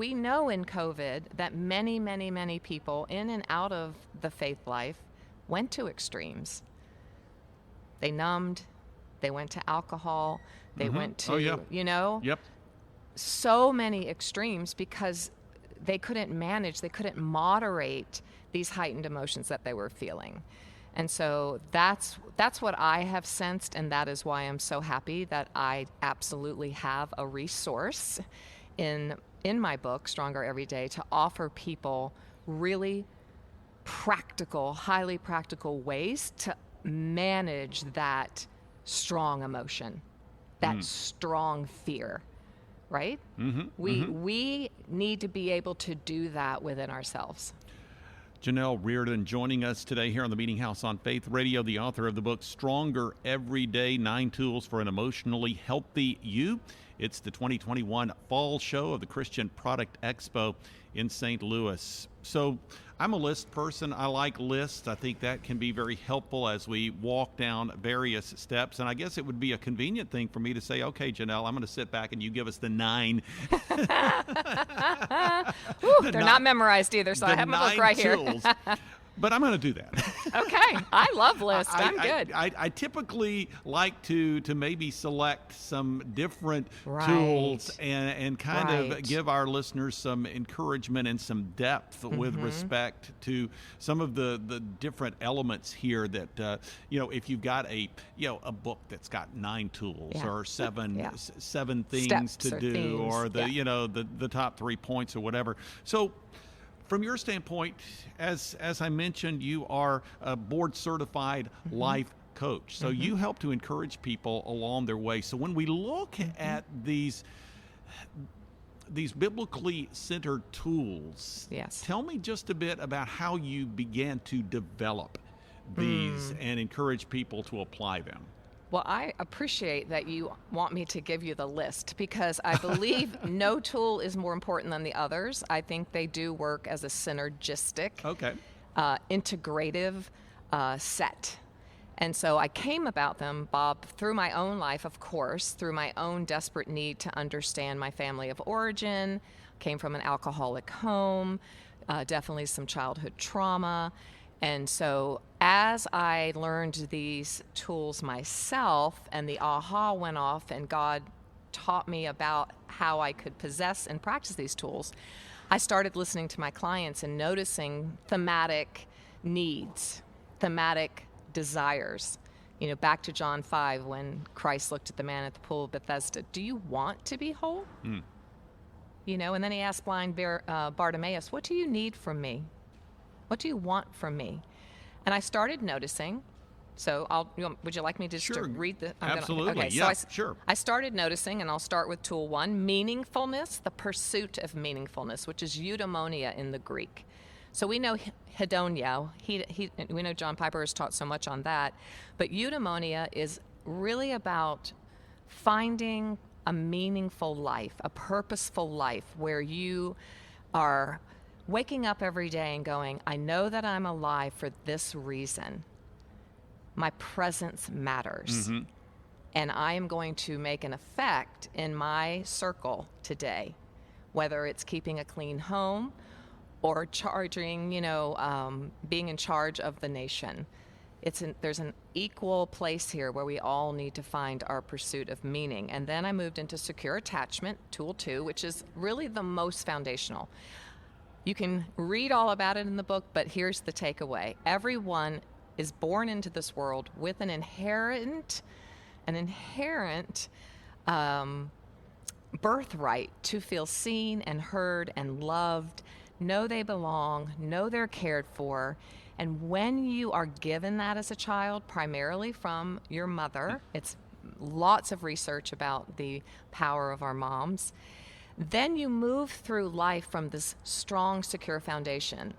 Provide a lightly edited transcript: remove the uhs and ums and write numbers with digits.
we know in COVID that many, many, many people in and out of the faith life went to extremes. They numbed, they went to alcohol, they went to, Yep. so many extremes because they couldn't manage, they couldn't moderate these heightened emotions that they were feeling. And so that's what I have sensed, and that is why I'm so happy that I absolutely have a resource in my book, Stronger Every Day, to offer people really practical, highly practical ways to manage that strong emotion, that strong fear, right? We need to be able to do that within ourselves. Janell Rardon joining us today here on the Meeting House on Faith Radio, the author of the book Stronger Every Day, 9 Tools for an Emotionally Healthy You. It's the 2021 fall show of the Christian Product Expo in St. Louis. So I'm a list person. I like lists. I think that can be very helpful as we walk down various steps. And I guess it would be a convenient thing for me to say, okay, Janell, I'm going to sit back and you give us the 9. They're not memorized either, so I have my book right here. But I'm going to do that. Okay. I love lists. I'm good. I typically like to maybe select some different tools and kind of give our listeners some encouragement and some depth with respect to some of the different elements here that, if you've got a book that's got 9 tools or seven things Steps to or do themes. or the top 3 points or whatever. So from your standpoint, as I mentioned, you are a board-certified life coach. So you help to encourage people along their way. So when we look at these biblically centered tools, tell me just a bit about how you began to develop these and encourage people to apply them. Well, I appreciate that you want me to give you the list because I believe no tool is more important than the others. I think they do work as a synergistic, integrative set. And so I came about them, Bob, through my own life, of course, through my own desperate need to understand my family of origin, came from an alcoholic home, definitely some childhood trauma. And so as I learned these tools myself and the aha went off and God taught me about how I could possess and practice these tools, I started listening to my clients and noticing thematic needs, thematic desires. Back to John 5 when Christ looked at the man at the pool of Bethesda. Do you want to be whole? And then he asked blind Bartimaeus, what do you need from me? What do you want from me? And I started noticing. So would you like me just to read the? Absolutely. Sure. I started noticing, and I'll start with tool 1, meaningfulness, the pursuit of meaningfulness, which is eudaimonia in the Greek. So we know hedonia. We know John Piper has taught so much on that. But eudaimonia is really about finding a meaningful life, a purposeful life where you are waking up every day and going, I know that I'm alive for this reason. My presence matters. And I am going to make an effect in my circle today, whether it's keeping a clean home or being in charge of the nation. There's an equal place here where we all need to find our pursuit of meaning. And then I moved into secure attachment, tool 2, which is really the most foundational. You can read all about it in the book, but here's the takeaway. Everyone is born into this world with an inherent birthright to feel seen and heard and loved, know they belong, know they're cared for. And when you are given that as a child, primarily from your mother, it's lots of research about the power of our moms, then you move through life from this strong, secure foundation.